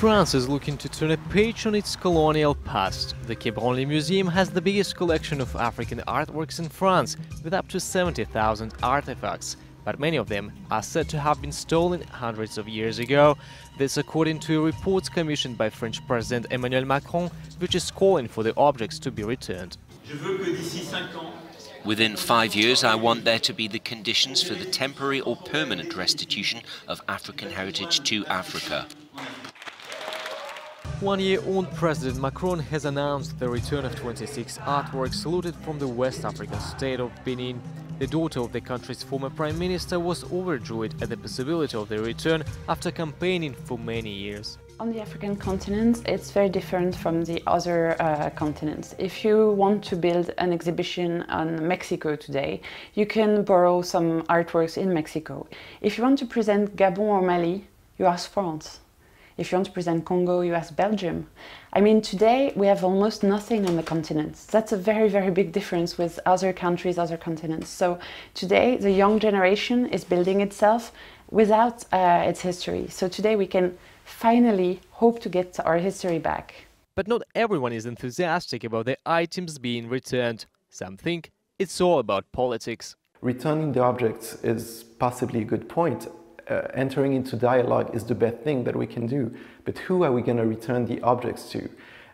France is looking to turn a page on its colonial past. The Quai Branly Museum has the biggest collection of African artworks in France, with up to 70,000 artifacts, but many of them are said to have been stolen hundreds of years ago. This according to a report commissioned by French President Emmanuel Macron, which is calling for the objects to be returned. Within 5 years, I want there to be the conditions for the temporary or permanent restitution of African heritage to Africa. 1 year on, President Macron has announced the return of 26 artworks looted from the West African state of Benin. The daughter of the country's former prime minister was overjoyed at the possibility of their return after campaigning for many years. On the African continent, it's very different from the other continents. If you want to build an exhibition on Mexico today, you can borrow some artworks in Mexico. If you want to present Gabon or Mali, you ask France. If you want to present Congo, you ask Belgium. I mean, today we have almost nothing on the continent. That's a very, very big difference with other countries, other continents. So today the young generation is building itself without its history. So today we can finally hope to get our history back. But not everyone is enthusiastic about the items being returned. Some think it's all about politics. Returning the objects is possibly a good point. Entering into dialogue is the best thing that we can do. But who are we going to return the objects to?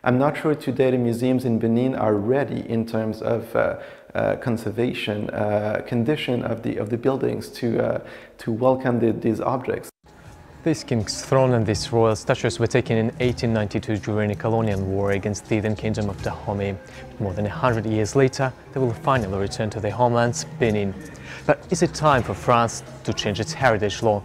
I'm not sure today the museums in Benin are ready in terms of conservation, condition of the buildings to welcome these objects. This king's throne and these royal statues were taken in 1892 during a colonial war against the then Kingdom of Dahomey. More than 100 years later, they will finally return to their homelands, Benin. But is it time for France to change its heritage law?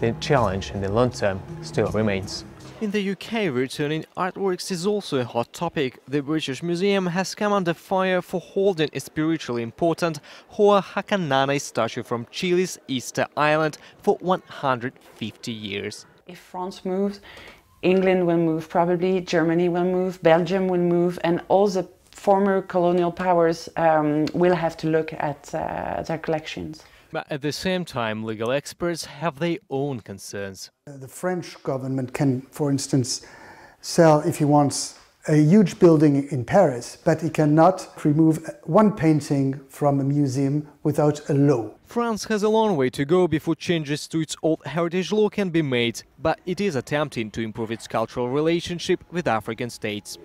The challenge in the long term still remains. In the UK, returning artworks is also a hot topic. The British Museum has come under fire for holding a spiritually important Hoa Hakanane statue from Chile's Easter Island for 150 years. If France moves, England will move probably, Germany will move, Belgium will move, and all the former colonial powers will have to look at their collections. But at the same time, legal experts have their own concerns. The French government can, for instance, sell, if he wants, a huge building in Paris, but he cannot remove one painting from a museum without a law. France has a long way to go before changes to its old heritage law can be made, but it is attempting to improve its cultural relationship with African states.